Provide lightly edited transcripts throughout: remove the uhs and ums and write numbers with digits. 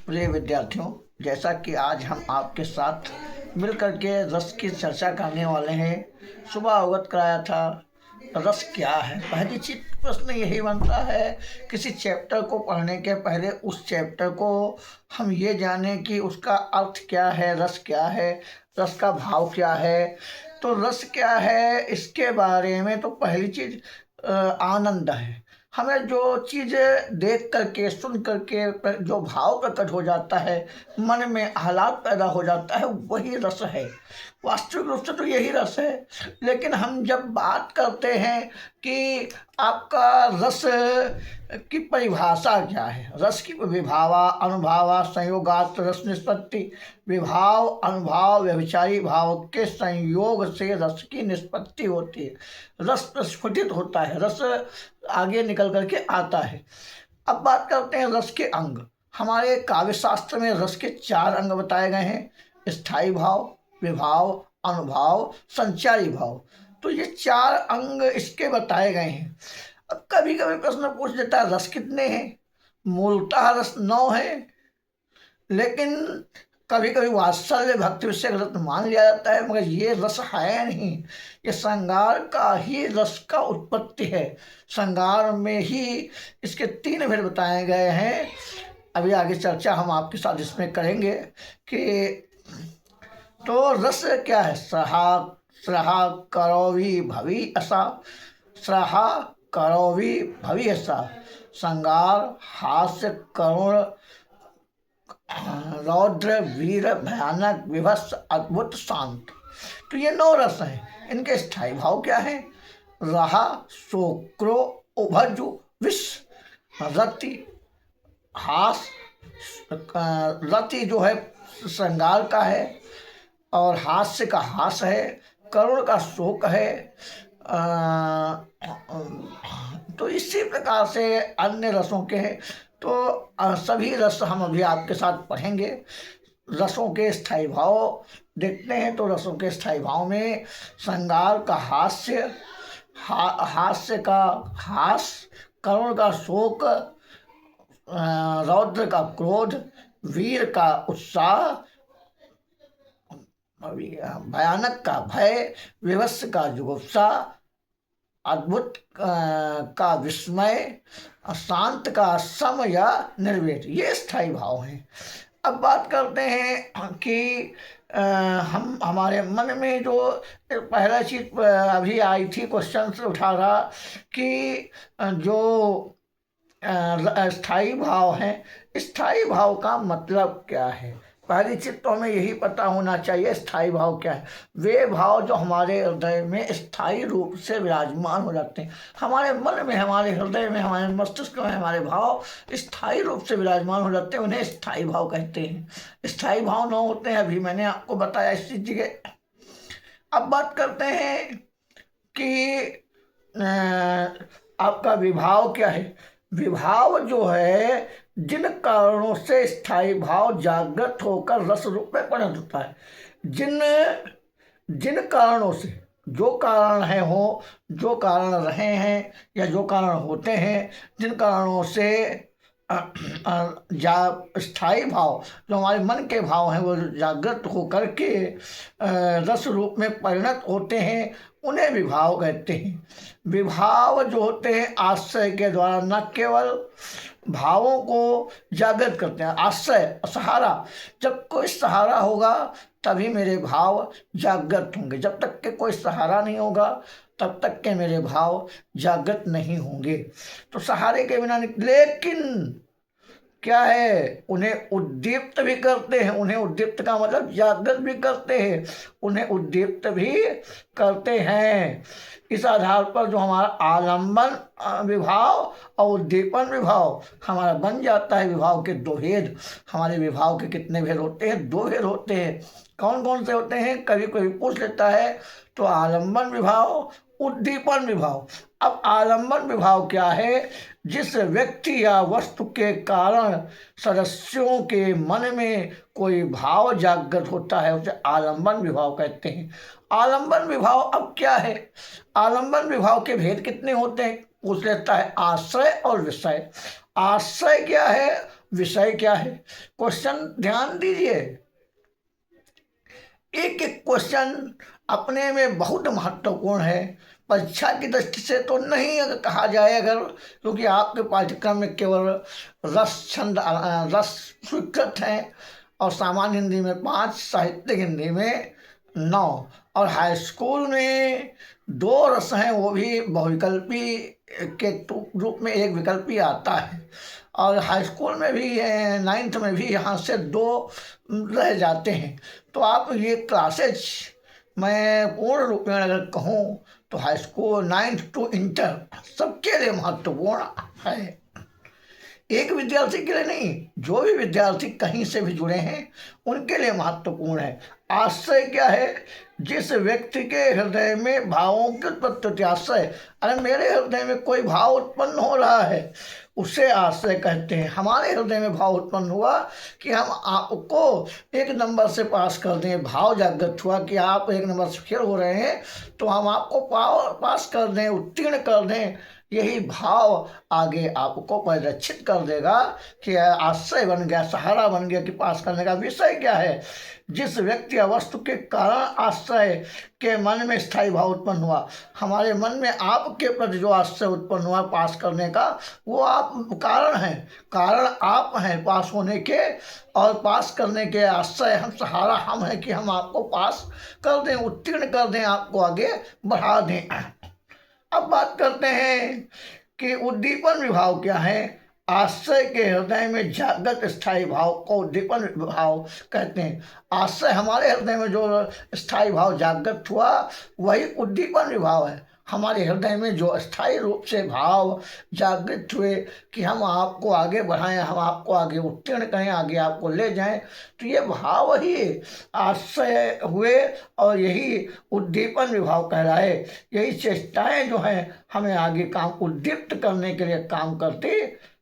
प्रिय विद्यार्थियों, जैसा कि आज हम आपके साथ मिलकर के रस की चर्चा करने वाले हैं। सुबह अवगत कराया था रस क्या है। पहली चीज प्रश्न यही बनता है, किसी चैप्टर को पढ़ने के पहले उस चैप्टर को हम ये जानें कि उसका अर्थ क्या है, रस क्या है, रस का भाव क्या है। तो रस क्या है इसके बारे में तो पहली चीज आनंद है। हमें जो चीज़ें देख करके सुन करके जो भाव प्रकट हो जाता है, मन में आह्लाद पैदा हो जाता है, वही रस है। वास्तविक रूप से तो यही रस है। लेकिन हम जब बात करते हैं कि आपका रस की परिभाषा क्या है, रस की विभावा अनुभावा संयोगात रस निष्पत्ति। विभाव अनुभाव व्यभिचारी भाव के संयोग से रस की निष्पत्ति होती है। रस प्रस्फुटित होता है, रस आगे निकल करके आता है। अब बात करते हैं रस के अंग। हमारे काव्य शास्त्र में रस के 4 अंग बताए गए हैं: स्थायी भाव, विभाव, अनुभाव, संचारी भाव। तो ये 4 अंग इसके बताए गए हैं। अब कभी कभी प्रश्न पूछ देता है रस कितने हैं। मूलतः रस 9 है, लेकिन कभी कभी वात्सल्य भक्ति विषय रस मान लिया जाता है, मगर ये रस है नहीं। ये श्रृंगार का ही रस का उत्पत्ति है। श्रृंगार में ही इसके 3 भेद बताए गए हैं। अभी आगे चर्चा हम आपके साथ इसमें करेंगे कि तो रस क्या है। स्रहा करोवी भवी असा, स्रहा करोवी भवी असा। श्रृंगार, हास्य, करुण, रौद्र, वीर, भयानक, विभत्स, अद्भुत, शांत। तो ये 9 रस हैं। इनके स्थायी भाव क्या है? रहा, शोक्रो, उभजु, विष, रति, हास। रति जो है श्रृंगार का है, और हास्य का हास है, करुण का शोक है। तो इसी प्रकार से अन्य रसों के हैं। तो सभी रस हम अभी आपके साथ पढ़ेंगे। रसों के स्थायी भाव देखते हैं। तो रसों के स्थायी भाव में श्रृंगार का हास्य, हास्य का हास, करुण का शोक, रौद्र का क्रोध, वीर का उत्साह, भयानक का भय, विभत्स का जुगुप्सा, अद्भुत का विस्मय, शांत का सम या निर्वेद। ये स्थायी भाव हैं। अब बात करते हैं कि हम हमारे मन में जो पहला चीज अभी आई थी, क्वेश्चन से उठा रहा कि जो स्थायी भाव है, स्थायी भाव का मतलब क्या है। पहली चीज तो हमें यही पता होना चाहिए स्थायी भाव क्या है। वे भाव जो हमारे हृदय में स्थायी रूप से विराजमान हो जाते हैं। हमारे मन में, हमारे हृदय में, हमारे मस्तिष्क में हमारे भाव स्थायी रूप से विराजमान हो जाते हैं, उन्हें स्थायी भाव कहते हैं। स्थायी भाव 9 होते हैं, अभी मैंने आपको बताया इसी जगह। अब बात करते हैं कि आपका विभाव क्या है। विभाव जो है जिन कारणों से स्थायी भाव जागृत होकर रस रूप में परिणत होता है। जिन कारणों से, जो कारण है हो, जो कारण रहे हैं या जो कारण होते हैं, जिन कारणों से स्थायी भाव जो हमारे मन के भाव हैं वो जागृत होकर के रस रूप में परिणत होते हैं, उन्हें विभाव कहते हैं। विभाव जो होते हैं आश्रय के द्वारा न केवल भावों को जागृत करते हैं। आश्रय, सहारा, जब कोई सहारा होगा तभी मेरे भाव जागृत होंगे। जब तक के कोई सहारा नहीं होगा तब तक के मेरे भाव जागृत नहीं होंगे। तो सहारे के बिना, लेकिन क्या है, उन्हें उद्दीप्त भी करते हैं। उन्हें उद्दीप्त का मतलब जागृत भी करते हैं, उन्हें उद्दीप्त भी करते हैं। इस आधार पर जो हमारा आलंबन विभाव और उद्दीपन विभाव हमारा बन जाता है। विभाव के 2 भेद। हमारे विभाव के कितने भेद होते हैं? 2 भेद होते हैं। कौन कौन से होते हैं? कभी कोई पूछ लेता है। तो आलंबन विभाव, उद्दीपन विभाव। अब आलंबन विभाव क्या है? जिस व्यक्ति या वस्तु के कारण सदस्यों के मन में कोई भाव जागृत होता है उसे आलंबन विभाव कहते हैं। आलंबन विभाव अब क्या है? आलंबन विभाव के भेद कितने होते हैं? पूछ लेता है। आश्रय और विषय। आश्रय क्या है? विषय क्या है। क्वेश्चन ध्यान दीजिए, एक एक क्वेश्चन अपने में बहुत महत्वपूर्ण है। परीक्षा की दृष्टि से तो नहीं अगर कहा जाए, अगर क्योंकि आपके पाठ्यक्रम में केवल रस छंद रस स्वीकृत हैं, और सामान्य हिंदी में 5, साहित्यिक हिंदी में 9, और हाई स्कूल में 2 रस हैं, वो भी बहुविकल्पी के रूप में एक विकल्पी आता है, और हाई स्कूल में भी 9th में भी यहाँ से 2 रह जाते हैं। तो आप ये क्लासेज मैं पूर्ण रूप में अगर कहूँ तो high school 9th to inter सबके लिए महत्वपूर्ण है, एक विद्यार्थी के लिए नहीं, जो भी विद्यार्थी कहीं से भी जुड़े हैं उनके लिए महत्वपूर्ण है। आश्रय क्या है, जिस व्यक्ति के हृदय में भावों की उत्पत्ति। आश्रय, अरे मेरे हृदय में कोई भाव उत्पन्न हो रहा है, उसे आश्रय कहते हैं। हमारे हृदय में भाव उत्पन्न हुआ कि हम आपको 1 नंबर से पास कर दें, भाव जागृत हुआ कि आप 1 नंबर से फेल हो रहे हैं, तो हम आपको पास कर दें, उत्तीर्ण कर दें, यही भाव आगे आपको परिलक्षित कर देगा कि आश्रय बन गया, सहारा बन गया कि पास करने का। विषय क्या है, जिस व्यक्ति या वस्तु के कारण आश्रय के मन में स्थायी भाव उत्पन्न हुआ। हमारे मन में आपके प्रति जो आश्रय उत्पन्न हुआ पास करने का, वो आप कारण हैं, कारण आप हैं पास होने के और पास करने के। आश्रय हम, सहारा हम हैं कि हम आपको पास कर दें, उत्तीर्ण कर दें, आपको आगे बढ़ा दें। अब बात करते हैं कि उद्दीपन विभाव क्या है। आश्रय के हृदय में जागृत स्थायी भाव को उद्दीपन विभाव कहते हैं। आश्रय हमारे हृदय में जो स्थायी भाव जागृत हुआ वही उद्दीपन विभाव है। हमारे हृदय में जो अस्थायी रूप से भाव जागृत हुए कि हम आपको आगे बढ़ाएं, हम आपको आगे उत्तीर्ण करें, आगे आपको ले जाएं, तो ये भाव ही आश्रय हुए और यही उद्दीपन विभाव कहलाए। यही चेष्टाएं जो हैं हमें आगे काम उद्दीप्त करने के लिए काम करती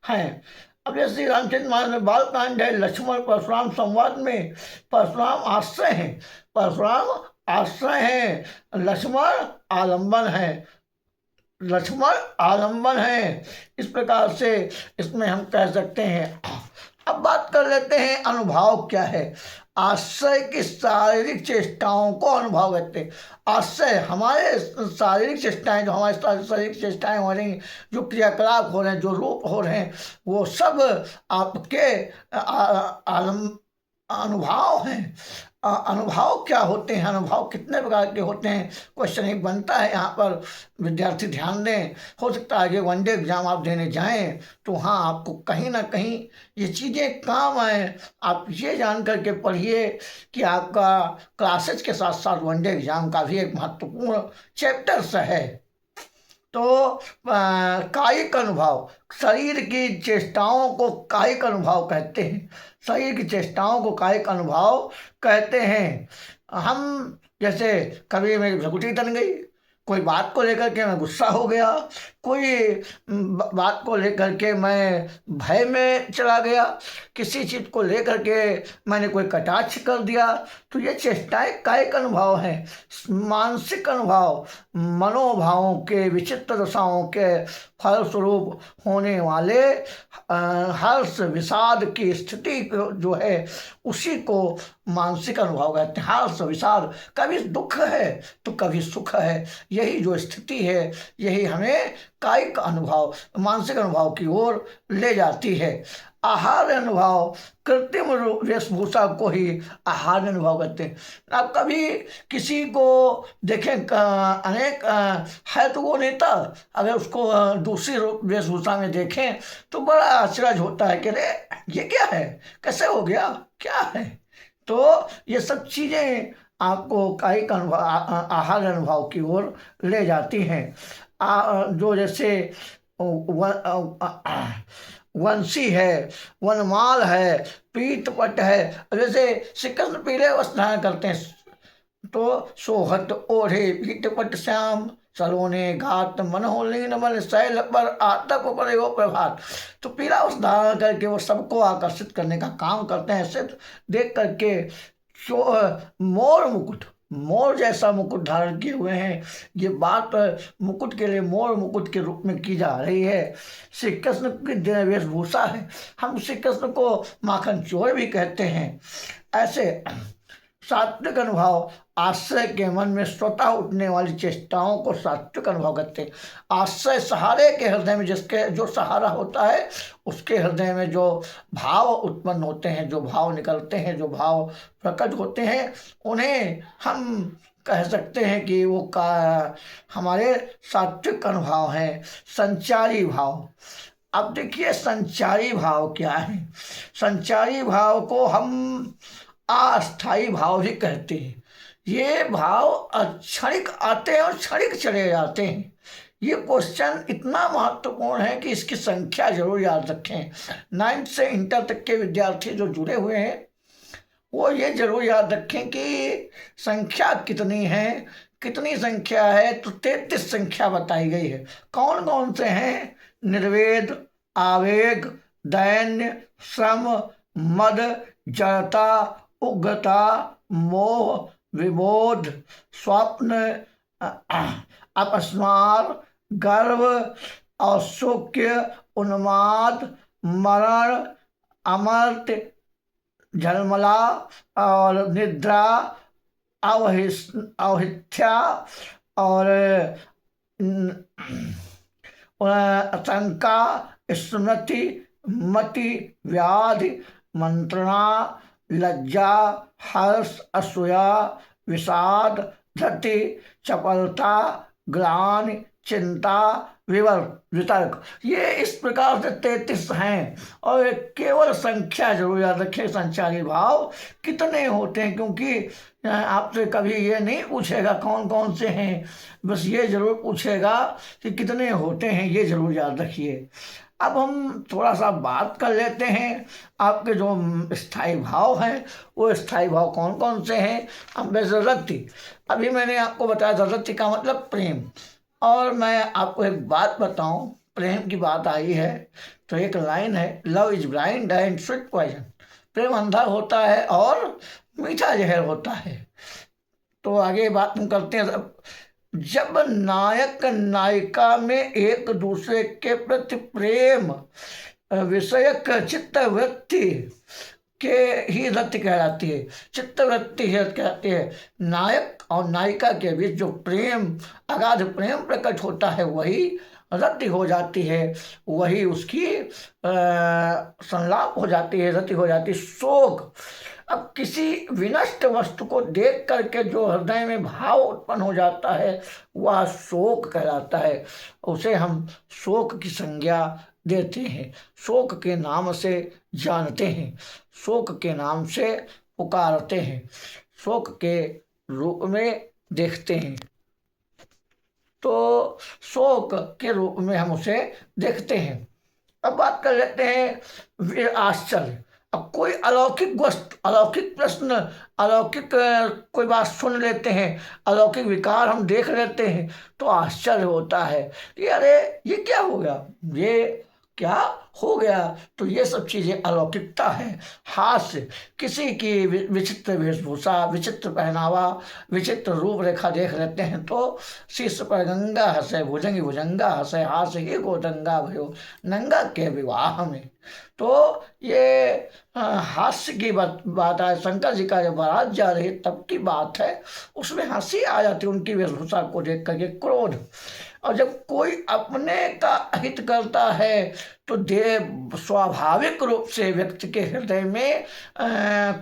हैं। अब जैसे श्री रामचंद्र महाराज में बालकांड है, लक्ष्मण परशुराम संवाद में परशुराम आश्रय हैं, परशुराम आश्रय हैं, लक्ष्मण आलंबन है, लक्ष्मण आलंबन है। इस प्रकार से इसमें हम कह सकते हैं। अब बात कर लेते हैं अनुभाव क्या है। आश्रय की शारीरिक चेष्टाओं को अनुभाव कहते हैं। आश्रय हमारे शारीरिक चेष्टाएं, जो हमारे शारीरिक चेष्टाएं हो रही, जो क्रियाकलाप हो रहे हैं, जो रूप हो रहे हैं, वो सब आपके अनुभाव हैं। अनुभव क्या होते हैं, अनुभव कितने प्रकार के होते हैं, क्वेश्चन एक बनता है यहाँ पर। विद्यार्थी ध्यान दें, हो सकता है कि वनडे एग्जाम आप देने जाएं तो हाँ आपको कहीं ना कहीं ये चीज़ें काम आए। आप ये जान करके पढ़िए कि आपका क्लासेज के साथ साथ वनडे एग्जाम का भी एक महत्वपूर्ण चैप्टर्स है। तो कायिक अनुभव, शरीर की चेष्टाओं को कायिक अनुभव कहते हैं। शरीर की चेष्टाओं को कायिक अनुभव कहते हैं। हम जैसे कभी मेरी भ्रकुटी तन गई, कोई बात को लेकर के मैं गुस्सा हो गया, कोई बात को लेकर के मैं भय में चला गया, किसी चीज़ को लेकर के मैंने कोई कटाक्ष कर दिया, तो ये चेष्टाएं कायिक अनुभव हैं। मानसिक अनुभव, मनोभावों के विचित्र दशाओं के फलस्वरूप होने वाले हर्ष विषाद की स्थिति जो है उसी को मानसिक अनुभव कहते हैं। हर्ष विषाद, कभी दुख है तो कभी सुख है, यही जो स्थिति है यही हमें कायिक अनुभव, मानसिक अनुभव की ओर ले जाती है। आहार अनुभव, कृत्रिम वेशभूषा को ही आहार अनुभव कहते हैं। आप कभी किसी को देखें, अनेक है तो वो नेता, अगर उसको दूसरी वेशभूषा में देखें तो बड़ा आश्चर्य होता है कि अरे ये क्या है, कैसे हो गया, क्या है। तो ये सब चीज़ें आपको कायिक अनुभव, आहार अनुभव की ओर ले जाती हैं। जो जैसे वंशी है, वनमाल है, पीतपट है, जैसे श्रीकृष्ण पीले वस्त्र धारण करते हैं तो सोहत ओढ़े पीतपट श्याम, सलोने घात मनोलीन मन शैल पर आतक पर प्रभात। तो पीला वस्त्र धारण करके वो सबको आकर्षित करने का काम करते हैं। ऐसे देख करके मोर मुकुट, मोर जैसा मुकुट धारण किए हुए हैं। ये बात मुकुट के लिए मोर मुकुट के रूप में की जा रही है। श्री कृष्ण की वेशभूषा है। हम श्री कृष्ण को माखन चोर भी कहते हैं। ऐसे सात्विक अनुभव आश्रय के मन में स्वतः उठने वाली चेष्टाओं को सात्विक अनुभव कहते हैं। आश्रय सहारे के हृदय में जिसके जो सहारा होता है उसके हृदय में जो भाव उत्पन्न होते हैं, जो भाव निकलते हैं, जो भाव प्रकट होते हैं, उन्हें हम कह सकते हैं कि वो का हमारे सात्विक अनुभव हैं, संचारी भाव। अब देखिए संचारी भाव क्या है। संचारी भाव को हम अस्थाई भाव भी कहते हैं। ये भाव क्षणिक आते हैं और क्षणिक चले जाते हैं। ये क्वेश्चन इतना महत्वपूर्ण है कि इसकी संख्या जरूर याद रखें। 9th से इंटर तक के विद्यार्थी जो जुड़े हुए हैं वो ये जरूर याद रखें कि संख्या कितनी है। कितनी संख्या है तो 33 संख्या बताई गई है। कौन कौन से हैं? निर्वेद, आवेग, दैन्य, श्रम, मद, जड़ता, उग्रता, मोह, विबोध, स्वप्न, अपस्मार, गर्व, औत्सुक्य, उन्माद, मरण, अमर्त्य, झलमला और निद्रा, अवहिथ्या और आशंका, स्मृति, मति, व्याधि, मंत्रणा, लज्जा, हर्ष, असूया, विषाद, धृति, चपलता, ग्लानि, चिंता, वितर्क। ये इस प्रकार से 33 हैं। और केवल संख्या जरूर याद रखें, संचारी भाव कितने होते हैं, क्योंकि आपसे कभी ये नहीं पूछेगा कौन कौन से हैं, बस ये जरूर पूछेगा कि कितने होते हैं। ये जरूर याद रखिए। अब हम थोड़ा सा बात कर लेते हैं आपके जो स्थायी भाव हैं, वो स्थायी भाव कौन कौन से हैं। अब रति, अभी मैंने आपको बताया रति का मतलब प्रेम। और मैं आपको एक बात बताऊं, प्रेम की बात आई है तो एक लाइन है, love is blind and sweet poison. प्रेम अंधा होता है और मीठा जहर होता है। तो आगे बात हम करते हैं। जब नायक नायिका में एक दूसरे के प्रति प्रेम विषयक चित्तवृत्ति के ही रति कहलाती है। चित्तवृत्ति ही कहती है। नायक और नायिका के बीच जो प्रेम, अगाध प्रेम प्रकट होता है वही रति हो जाती है, वही उसकी संलाप हो जाती है, रति हो जाती है। शोक, अब किसी विनष्ट वस्तु को देख करके जो हृदय में भाव उत्पन्न हो जाता है वह शोक कहलाता है। उसे हम शोक की संज्ञा देते हैं, शोक के नाम से जानते हैं, शोक के नाम से पुकारते हैं, शोक के रूप में देखते हैं। तो शोक के रूप में हम उसे देखते हैं। अब बात कर लेते हैं आश्चर्य। अब कोई अलौकिक वस्तु, अलौकिक प्रश्न, अलौकिक कोई बात सुन लेते हैं, अलौकिक विकार हम देख लेते हैं तो आश्चर्य होता है कि अरे ये क्या हो गया, ये क्या हो गया। तो ये सब चीज़ें अलौकिकता है। हास्य, किसी की विचित्र वेशभूषा, विचित्र पहनावा, विचित्र रूपरेखा देख लेते हैं तो शीर्ष पर गंगा हंसे, भुजंगी भुजंगा हंसे, हास्य ही गोदंगा भयो नंगा के विवाह में। तो ये हास्य की बात है। शंकर जी का जब बारात जा रही तब की बात है, उसमें हंसी आ जाती उनकी वेशभूषा को देख करके। क्रोध, और जब कोई अपने का हित करता है तो स्वाभाविक रूप से व्यक्ति के हृदय में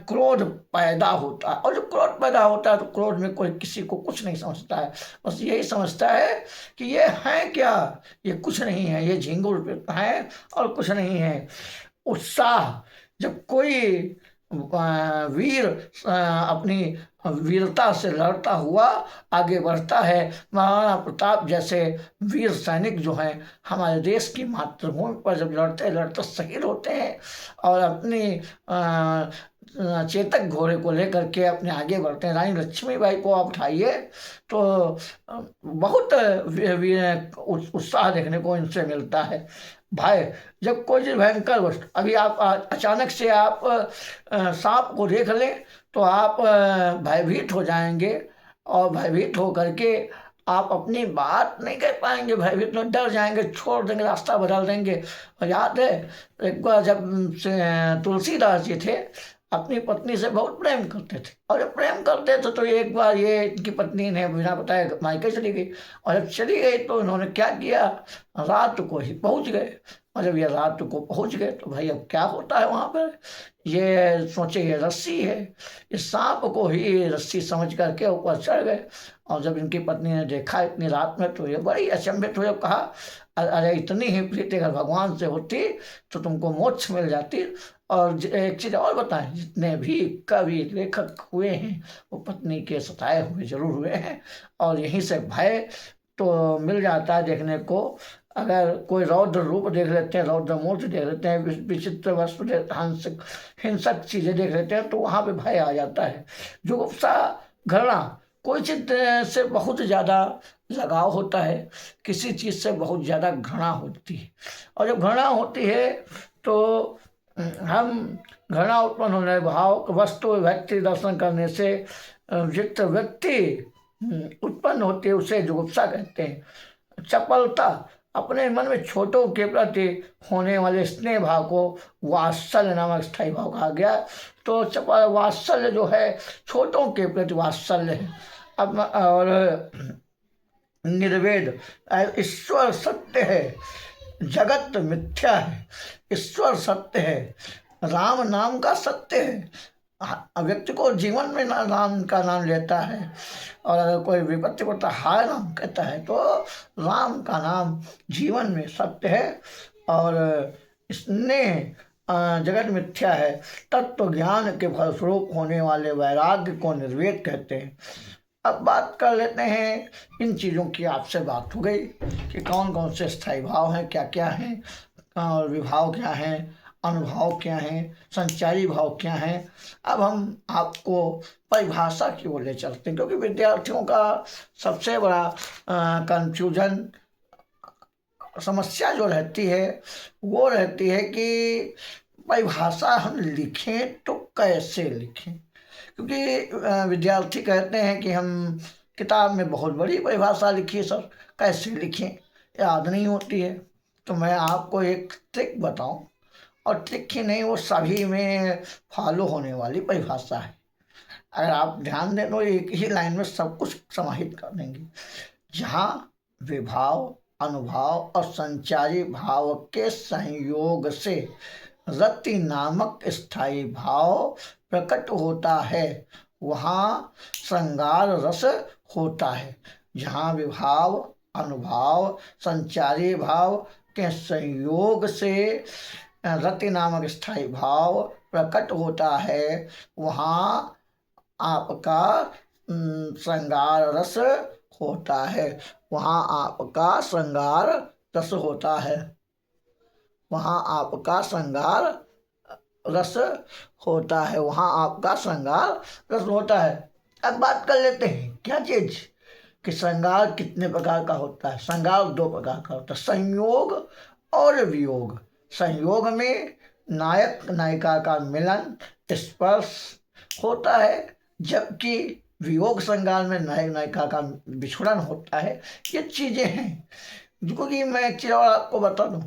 क्रोध पैदा होता है। और जब क्रोध पैदा होता है तो क्रोध में कोई किसी को कुछ नहीं समझता है, बस यही समझता है कि ये है क्या, ये कुछ नहीं है, ये झिंगुर है और कुछ नहीं है। उत्साह, जब कोई वीर अपनी वीरता से लड़ता हुआ आगे बढ़ता है, महाराणा प्रताप जैसे वीर सैनिक जो हैं हमारे देश की मातृभूमि पर जब लड़ते लड़ते शहीद होते हैं और अपनी चेतक घोड़े को लेकर के अपने आगे बढ़ते हैं। रानी लक्ष्मीबाई को आप उठाइए तो बहुत उत्साह देखने को इनसे मिलता है। भय, जब कोई चीज़ भयंकर वस्तु, अभी आप अचानक से आप सांप को देख लें तो आप भयभीत हो जाएंगे, और भयभीत होकर के आप अपनी बात नहीं कह पाएंगे, भयभीत में डर जाएंगे, छोड़ देंगे, रास्ता बदल देंगे। और याद है एक बार जब तुलसीदास जी थे अपनी पत्नी से बहुत प्रेम करते थे, और जब प्रेम करते थे तो एक बार ये इनकी पत्नी ने बिना बताए मायके चली गई, और जब चली गई तो इन्होंने क्या किया, रात को ही पहुंच गए। और जब ये रात को पहुंच गए तो भाई अब क्या होता है वहां पर, ये सोचे ये रस्सी है, इस सांप को ही रस्सी समझ करके ऊपर चढ़ गए। और जब इनकी पत्नी ने देखा इतनी रात में तो ये बड़ी अचंभित हुई, कहा अरे इतनी ही प्रीति अगर भगवान से होती तो तुमको मोक्ष मिल जाती। और एक चीज़ और बताएं, जितने भी कवि लेखक हुए हैं वो पत्नी के सताए हुए जरूर हुए हैं, और यहीं से भय तो मिल जाता है देखने को। अगर कोई रौद्र रूप देख लेते हैं, रौद्र मूर्ति देख लेते हैं, विचित्र वस्तु हिंसक हिंसक चीज़ें देख लेते हैं तो वहाँ पे भय आ जाता है। जुगुप्सा, घृणा, कोई चीज से बहुत ज़्यादा लगाव होता है, किसी चीज़ से बहुत ज़्यादा घृणा होती है, और जब घृणा होती है तो हम घृणा उत्पन्न होने भाव वस्तु व्यक्ति दर्शन करने से जित व्यक्ति उत्पन्न होती है उसे जुगुप्सा कहते हैं। चपलता, अपने मन में छोटों के प्रति होने वाले स्नेह भाव को वात्सल्य नामक स्थायी भाव कहा गया। तो चपल वात्सल्य जो है छोटों के प्रति वात्सल्य है। अब और निर्वेद, ईश्वर सत्य है, जगत मिथ्या है, ईश्वर सत्य है, राम नाम का सत्य है। व्यक्ति को जीवन में राम का नाम लेता है, और अगर कोई विपत्ति पड़ता हाय राम कहता है तो राम का नाम जीवन में सत्य है। और स्नेह जगत मिथ्या है, तत्व ज्ञान के फलस्वरूप होने वाले वैराग्य को निर्वेद कहते हैं। अब बात कर लेते हैं, इन चीज़ों की आपसे बात हो गई कि कौन कौन से स्थायी भाव हैं, क्या क्या हैं, और विभाव क्या हैं, अनुभव क्या हैं, संचारी भाव क्या हैं। अब हम आपको परिभाषा की ओर ले चलते हैं, क्योंकि विद्यार्थियों का सबसे बड़ा कंफ्यूजन समस्या जो रहती है वो रहती है कि परिभाषा हम लिखें तो कैसे लिखें। क्योंकि विद्यार्थी कहते हैं कि हम किताब में बहुत बड़ी परिभाषा लिखी है सर, कैसे लिखें, याद नहीं होती है। तो मैं आपको एक ट्रिक बताऊं, और ट्रिक ही नहीं वो सभी में फॉलो होने वाली परिभाषा है। अगर आप ध्यान दें तो एक ही लाइन में सब कुछ समाहित कर देंगे। जहाँ विभाव, अनुभाव और संचारी भाव के संयोग से रति नामक स्थायी भाव प्रकट होता है वहाँ श्रृंगार रस होता है। जहाँ विभाव, अनुभाव, संचारी भाव के संयोग से रति नामक स्थायी भाव प्रकट होता है वहाँ आपका श्रृंगार रस होता है, वहाँ आपका श्रृंगार रस होता है, वहाँ आपका श्रृंगार रस होता है, वहाँ आपका श्रृंगार रस होता है। अब बात कर लेते हैं क्या चीज कि श्रृंगार कितने प्रकार का होता है। श्रृंगार दो प्रकार का होता है, संयोग और वियोग। संयोग में नायक नायिका का मिलन, स्पर्श होता है, जबकि वियोग श्रृंगार में नायक नायिका का बिछुड़न होता है। ये चीज़ें हैं क्योंकि मैं एक चीज़ और आपको बता दूँ,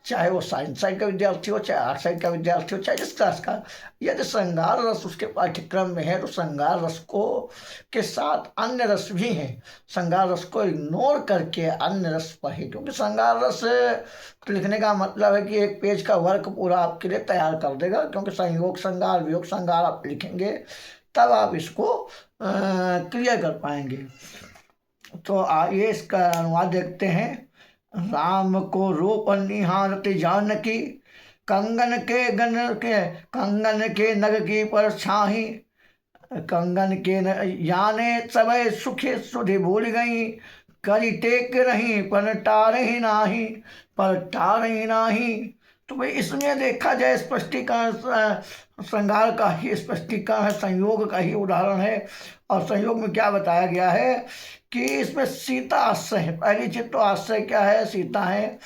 चाहे वो साइंस साइड का विद्यार्थी हो, चाहे आर्ट साइड का विद्यार्थी हो, चाहे जिस क्लास का, यदि श्रृंगार रस उसके पाठ्यक्रम में है तो श्रृंगार रस को के साथ अन्य रस भी हैं। श्रृंगार रस को इग्नोर करके अन्य रस पढ़े, क्योंकि श्रृंगार रस लिखने का मतलब है कि एक पेज का वर्क पूरा आपके लिए तैयार कर देगा। क्योंकि संयोग श्रृंगार, वियोग श्रृंगार आप लिखेंगे तब आप इसको क्लियर कर पाएंगे। तो आइए इसका अनुवाद देखते हैं। राम को रूप निहारते जानकी, कंगन के नग की पर छाही, कंगन के जाने सबे सुखे सुधि भूल गई, करी टेक रही पर टारही नाही, पर टारही नाही। तो भाई इसमें देखा जाए स्पष्टीकरण श्रृंगार का ही स्पष्टीकरण है, संयोग का ही उदाहरण है। और संयोग में क्या बताया गया है कि इसमें सीता आश्रय है। पहली चीज तो आश्रय क्या है, सीता है,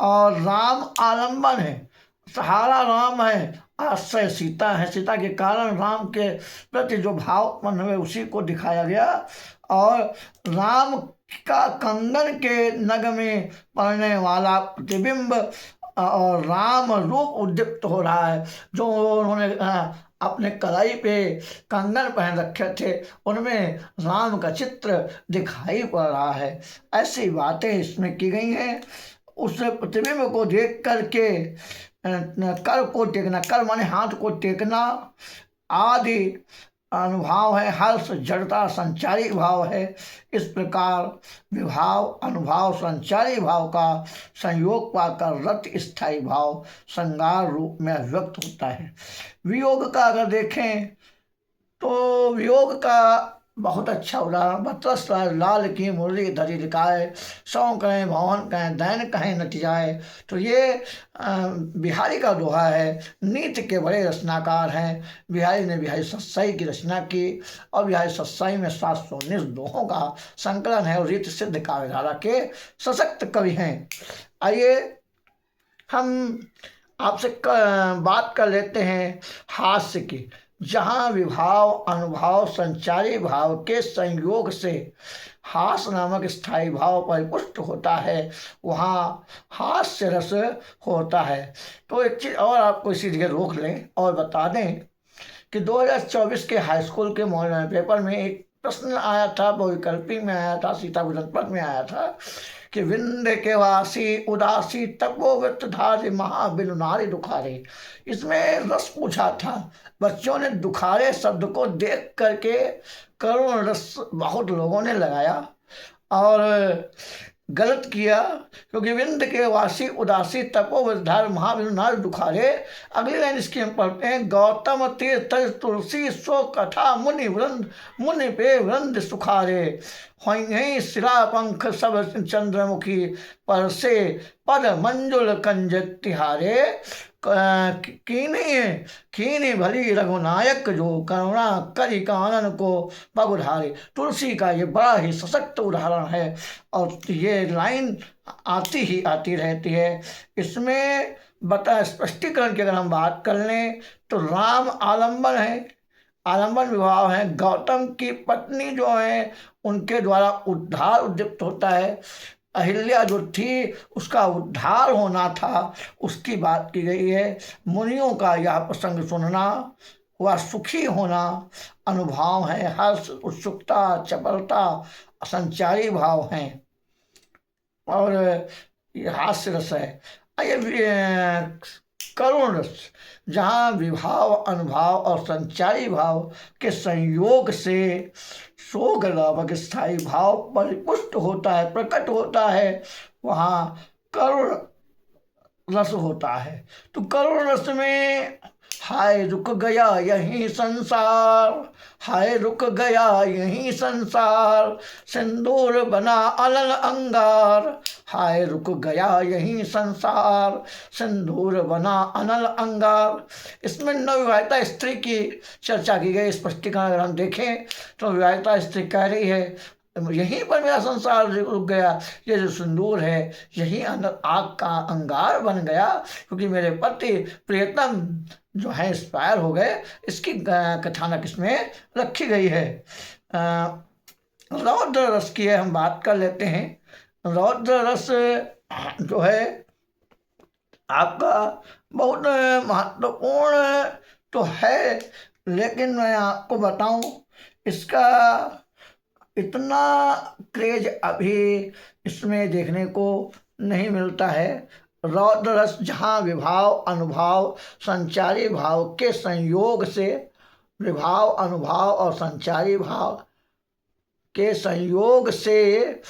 और राम आलम्बन है। सहारा राम है, आश्रय सीता है। सीता के कारण राम के प्रति जो भाव उत्पन्न हुए उसी को दिखाया गया। और राम का कंगन के नग में पड़ने वाला प्रतिबिंब और राम रूप उद्दीप्त हो रहा है। जो उन्होंने अपने कलाई पे कंगन पहन रखे थे उनमें राम का चित्र दिखाई पड़ रहा है। ऐसी बातें इसमें की गई हैं। उस प्रतिबिंब को देख करके कर को टेकना, कर माने हाथ को टेकना आदि अनुभाव है। हर्ष जड़ता संचारी भाव है। इस प्रकार विभाव अनुभाव संचारी भाव का संयोग पाकर रत स्थायी भाव श्रृंगार रूप में अभिव्यक्त होता है। वियोग का अगर देखें तो वियोग का बहुत अच्छा उदाहरण, बतरस लाल की मुरली धरी लिखाए, सौ कहें भवन कहें दैन कहें नट जाए। तो ये बिहारी का दोहा है। नीति के बड़े रचनाकार हैं। बिहारी ने बिहारी सत्साई की रचना की और बिहारी सत्साई में 719 दोहों का संकलन है और रीत सिद्ध काव्यधारा के सशक्त कवि हैं। आइए हम आपसे बात कर लेते हैं हास्य की। जहाँ विभाव अनुभाव संचारी भाव के संयोग से हास नामक स्थायी भाव परिपुष्ट होता है, वहाँ हास्य रस होता है। तो एक चीज़ और आपको इसी जगह रोक लें और बता दें कि 2024 के हाई स्कूल के मॉडल पेपर में एक प्रश्न आया था, बहुविकल्पी में आया था, सीतापद में आया था कि विंध्य के वासी उदासी तपोवृत्त धारे महाबिनु नारी दुखारे। इसमें रस पूछा था। बच्चों ने दुखारे शब्द को देख करके करुण रस बहुत लोगों ने लगाया और गलत किया, क्योंकि विंध्य के वासी उदासी तपोवृद्धार महाबिनु नारी दुखारे। अगली लाइन इसकी हम पढ़ते हैं। गौतम तीर्थ तुलसी सो कथा मुनि वृंद मुनि पे वृंद सुखारे। होई सिरा पंख सब चंद्रमुखी पर से पद मंजुल कंज तिहारे। कीनी भली रघुनायक जो करुणा करी कानन को पगुधारे। तुलसी का ये बड़ा ही सशक्त उदाहरण है और ये लाइन आती ही आती रहती है। इसमें स्पष्टीकरण की अगर हम बात कर लें तो राम आलम्बन है, आलम्बन विवाह है। गौतम की पत्नी जो है उनके द्वारा उद्धार उद्दीप्त होता है। अहिल्या जो थी उसका उद्धार होना था, उसकी बात की गई है। मुनियों का यह प्रसंग सुनना, वह सुखी होना अनुभाव है। हर्ष उत्सुकता चपलता संचारी भाव हैं और यह हास्य रस है। करुण रस, जहाँ विभाव अनुभाव और संचारी भाव के संयोग से शोक लाभक स्थायी भाव परिपुष्ट होता है, प्रकट होता है, वहाँ करुण रस होता है। तो करुण रस में हाय रुक गया यही संसार, हाय रुक गया यही संसार, सिंदूर बना अलल अंगार। हाय रुक गया यही संसार, सिंदूर बना अनल अंगार। इसमें नवविवाहिता स्त्री की चर्चा की गई। स्पष्टीकरण अगर हम देखें तो विवाहिता स्त्री कह रही है यहीं पर मेरा संसार रुक गया, ये जो सिंदूर है यही अंदर आग का अंगार बन गया, क्योंकि मेरे पति प्रियतम जो है एक्सपायर हो गए। इसकी कथानक इसमें रखी गई है। रौद्र रस की हम बात कर लेते हैं। रौद्र रस जो है आपका बहुत महत्वपूर्ण तो है, लेकिन मैं आपको बताऊं इसका इतना क्रेज अभी इसमें देखने को नहीं मिलता है। रौद्र रस जहाँ विभाव अनुभाव संचारी भाव के संयोग से, विभाव अनुभाव और संचारी भाव के संयोग से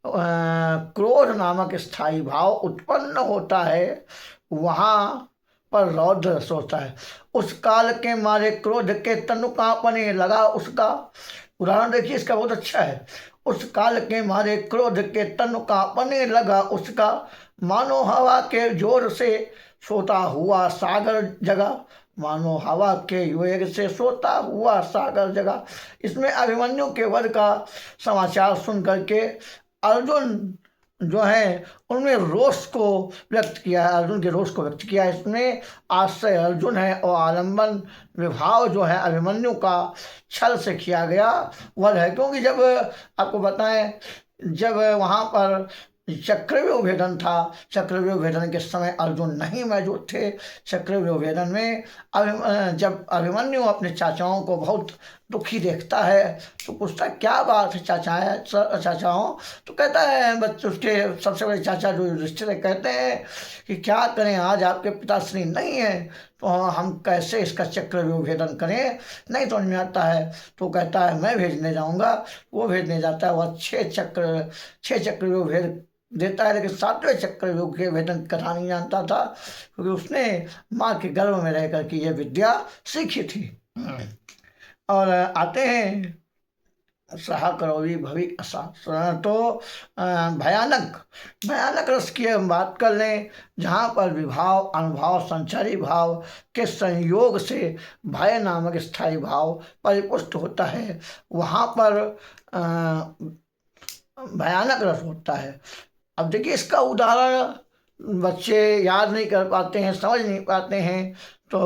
क्रोध नामक स्थायी भाव उत्पन्न होता है, वहाँ पर रौद्र रस होता है। उस काल के मारे क्रोध के तनु कांपने लगा उसका। उदाहरण देखिए इसका बहुत अच्छा है। उस काल के मारे क्रोध के तनु कांपने लगा उसका, मानो हवा के जोर से सोता हुआ सागर जगा। मानो हवा के वेग से सोता हुआ सागर जगा। इसमें अभिमन्यु के वध का समाचार सुन करके अर्जुन जो है उनमें रोष को व्यक्त किया है, अर्जुन के रोष को व्यक्त किया है। इसमें आश्रय अर्जुन है और आलम्बन विभाव जो है अभिमन्यु का छल से किया गया वध है। क्योंकि जब आपको बताएं, जब वहाँ पर चक्रव्यूह भेदन था, चक्रव्यूह भेदन के समय अर्जुन नहीं मौजूद थे। चक्रव्यूह भेदन में जब अभिमन्यु अपने चाचाओं को बहुत दुखी देखता है तो पूछता है क्या बात है चाचाओं। तो कहता है बच्चे, उसके सबसे बड़े चाचा जो युधिष्ठिर है, कहते हैं कि क्या करें, आज आपके पिताश्री नहीं है तो हम कैसे इसका चक्रव्यूह भेदन करें, नहीं समझ में आता है। तो कहता है मैं भेजने जाऊंगा। वो भेजने जाता है, वह 6 चक्रव्यूह भेद देता है, लेकिन 7वें चक्रव्यूह के भेदन कथा नहीं जानता था, क्योंकि उसने माँ के गर्भ में रह करके यह विद्या सीखी थी। और आते हैं सहा करोवी भवि असा। तो भयानक रस की हम बात कर लें, जहाँ पर विभाव अनुभाव संचारी भाव के संयोग से भय नामक स्थायी भाव परिपुष्ट होता है, वहाँ पर भयानक रस होता है। अब देखिए, इसका उदाहरण बच्चे याद नहीं कर पाते हैं, समझ नहीं पाते हैं। तो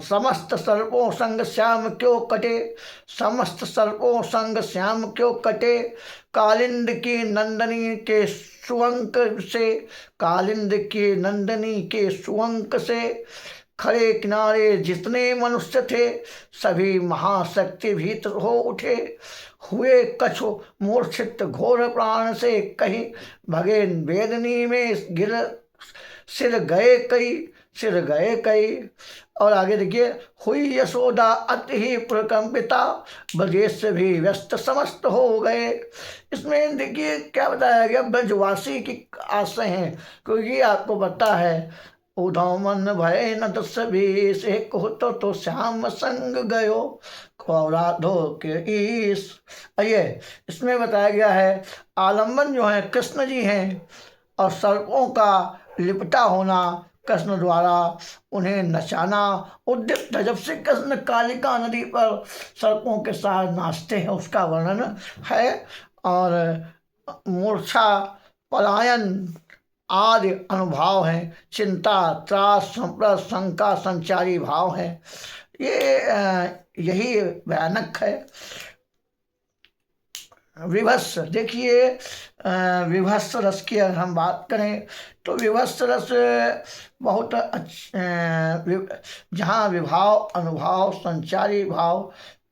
समस्त सर्पों संग श्याम क्यों कटे, समस्त सर्पों संग श्याम क्यों कटे, कालिंद की नंदनी के सुअंक से, कालिंद की नंदनी के सुअंक से, खड़े किनारे जितने मनुष्य थे सभी महाशक्ति भीत हो उठे, हुए कछु मूर्छित घोर प्राण से, कहीं भगे वेदनी में गिर सिर गए कई। और आगे देखिए, हुई यशोदा अति ही प्रकंपिता, ब्रजेश से भी व्यस्त समस्त हो गए। इसमें देखिए क्या बताया गया, ब्रजवासी की आशय हैं, क्योंकि आपको पता है उधव मन भय न दस बीस, एक हो तो श्याम संग गयो राधो के ईस। ये इसमें बताया गया है आलम्बन जो है कृष्ण जी हैं, और सर्पों का लिपटा होना कृष्ण द्वारा उन्हें नचाना उद्युक्त। जब से कृष्ण कालिका नदी पर सर्पों के साथ नाचते हैं उसका वर्णन है। और मूर्छा पलायन आदि अनुभाव हैं, चिंता त्रास संप्रत शंका संचारी भाव है। ये यही भयानक है। विभत्स, देखिए विभत्स रस की अगर हम बात करें तो विभत्स रस बहुत जहाँ विभाव अनुभाव संचारी भाव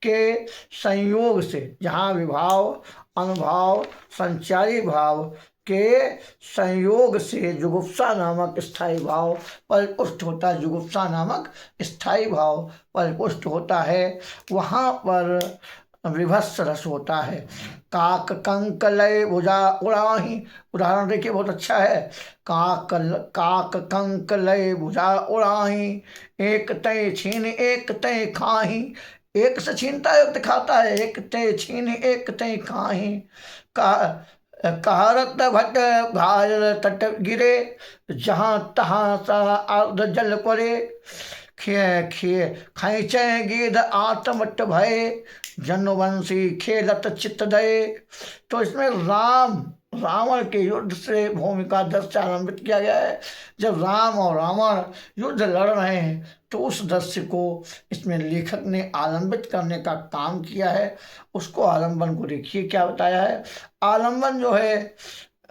के संयोग से, जहाँ विभाव अनुभाव संचारी भाव के संयोग से जुगुप्सा नामक स्थायी भाव परिपुष्ट होता है, जुगुप्सा नामक स्थायी भाव परिपुष्ट होता है, वहाँ पर विभत्स रस होता है। काक कंक लय भुजा उड़ाही, उदाहरण देखिए बहुत अच्छा है। काक कंक लय भुजा उड़ाही, एक तय छीन एक तय खाही, एक से छीनता है एक दिखाता है, एक तय छीन एक तय खाही। कहरत भट घायल तट गिरे, जहाँ तहाँ सा अर्ध जल पड़े, खैचे गीध आत्मट भय, जनवंशी खेलत चित्त दये। तो इसमें रावण के युद्ध से भूमिका दृश्य आरंभित किया गया है। जब राम और रावण युद्ध लड़ रहे हैं तो उस दृश्य को इसमें लेखक ने आलंबित करने का काम किया है। उसको आलंबन को देखिए क्या बताया है। आलंबन जो है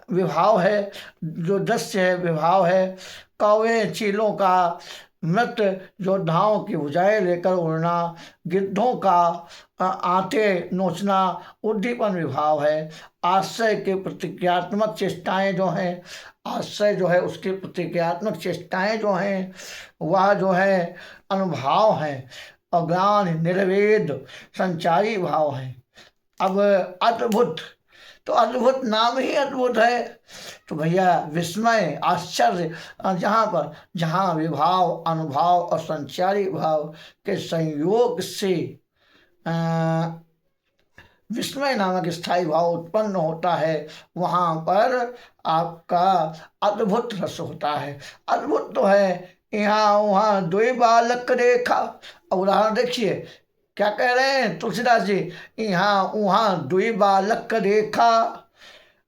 विभाव है, जो दृश्य है विभाव है। कौवे चीलों का मृत योद्धाओं की भुजाएं लेकर उड़ना, गिद्धों का आते नोचना उद्दीपन विभाव है। आश्रय के प्रतिक्रियात्मक चेष्टाएं जो हैं, आश्रय जो है उसकी प्रतिक्रियात्मक चेष्टाएं जो हैं वह जो है अनुभाव हैं। अज्ञान निर्वेद संचारी भाव हैं। अब अद्भुत, तो अद्भुत नाम ही अद्भुत है। तो भैया विस्मय आश्चर्य, जहाँ विभाव अनुभाव और संचारी भाव के संयोग से विस्मय नामक स्थायी भाव उत्पन्न होता है, वहाँ पर आपका अद्भुत रस होता है। अद्भुत तो है, यहाँ वहाँ दुई बालक रेखा। अब उदाहरण देखिए क्या कह रहे हैं तुलसीदास जी, यहाँ वहाँ दुई बालक रेखा,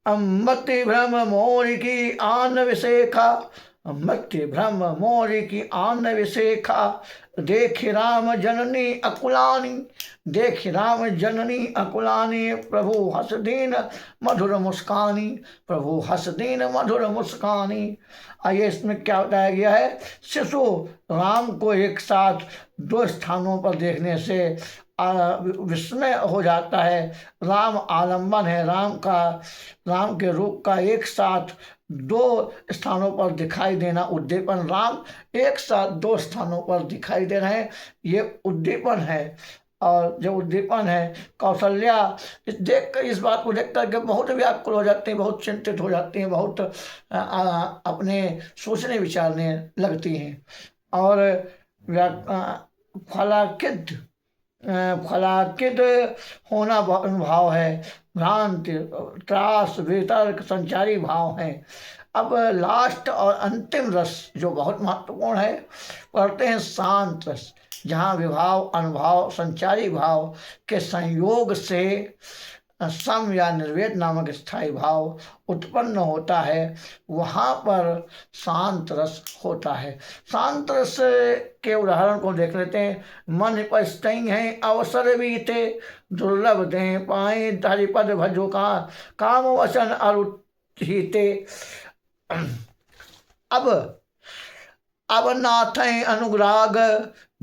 अम्बति भ्रम मोर की आन विशेखा, अम्बति भ्रम मोर की आन विशेखा, देख राम जननी अकुलानी, देख राम जननी अकुलानी, प्रभु हस दीन मधुर मुस्कानी, प्रभु हस दीन मधुर मुस्कानी। आइए इसमें क्या बताया गया है, शिशु राम को एक साथ दो स्थानों पर देखने से विस्मय हो जाता है। राम आलम्बन है, राम के रूप का एक साथ दो स्थानों पर दिखाई देना उद्दीपन, राम एक साथ दो स्थानों पर दिखाई दे रहे हैं, ये उद्दीपन है। और जो उद्दीपन है, कौशल्या इस बात को देख करके बहुत व्याकुल हो जाती हैं, बहुत चिंतित हो जाती हैं, बहुत अपने सोचने विचारने लगती हैं। और फलाकित होना भाव है, भ्रांति त्रास वितर्क संचारी भाव है। अब लास्ट और अंतिम रस जो बहुत महत्वपूर्ण है, पढ़ते हैं शांत रस, जहाँ विभाव अनुभाव संचारी भाव के संयोग से सम या निर्वेद नामक स्थायी भाव उत्पन्न होता है, वहाँ पर शांत रस होता है। शांत रस के उदाहरण को देख लेते हैं। मन पस्तई हैं अवसर बीते, दुर्लभ दें पाए हरिपद भजो का, काम वचन अरुहिते। अब नाथ अनुराग,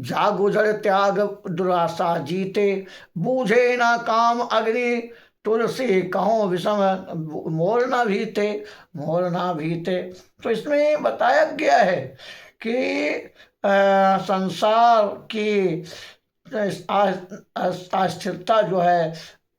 जा गुजर त्याग दुराशा जीते, बूझे ना काम अग्नि तुलसी कहो विषम, मोर ना भीते मोर ना भीते। तो इसमें बताया गया है कि संसार की अस्थिरता जो है,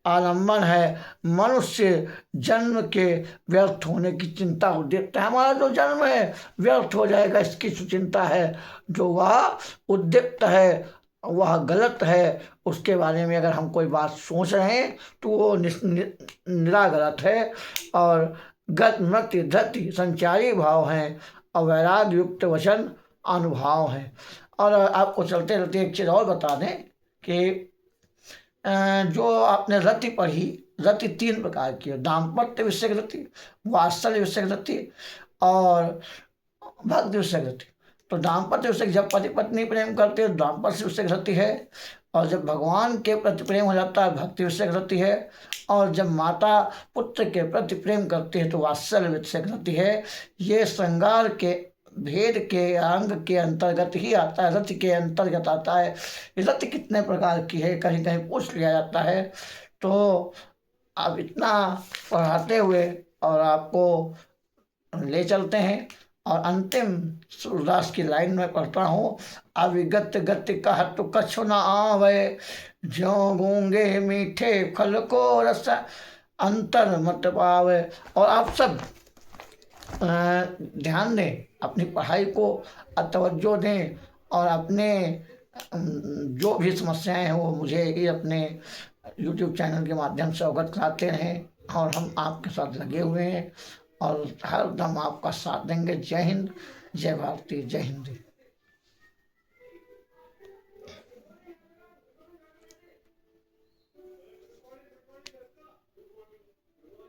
आलम्बन है, मनुष्य जन्म के व्यर्थ होने की चिंता को देखता है। हमारा जो जन्म है व्यर्थ हो जाएगा, इसकी चिंता है। जो वह उद्युक्त है, वह गलत है, उसके बारे में अगर हम कोई बात सोच रहे हैं तो वो निरागलत है। और गत मृत्यु धृति संचारी भाव हैं, और वैराग युक्त वचन अनुभाव हैं। और आपको चलते रहते एक चीज़ और बता दें कि जो आपने रति पढ़ी, रति 3 प्रकार की है, दाम्पत्य विषयक रति, वात्सल्य विषयक रति और भक्ति विषयक रति। तो दाम्पत्य विषयक जब पति पत्नी प्रेम करते हैं दाम्पत्य विषयक रति है, और जब भगवान के प्रति प्रेम हो जाता है भक्ति विषयक रति है, और जब माता पुत्र के प्रति प्रेम करती है तो वात्सल्य विषयक रति है। ये श्रृंगार के भेद के अंग के अंतर्गत ही आता है, रति के अंतर्गत आता है। रति कितने प्रकार की है कहीं कहीं पूछ लिया जाता है। तो अब इतना पढ़ाते हुए और आपको ले चलते हैं, और अंतिम सूरदास की लाइन में पढ़ता हूँ। अविगत गति कहत कछु न आवे, ज्यों गूंगे मीठे फल को रस अंतर मत पावे। और आप सब ध्यान दें, अपनी पढ़ाई को तवज्जो दें, और अपने जो भी समस्याएं हैं वो मुझे ही अपने YouTube चैनल के माध्यम से अवगत कराते रहें, और हम आपके साथ लगे हुए हैं और हर दम आपका साथ देंगे। जय हिंद, जय भारती, जय हिंद।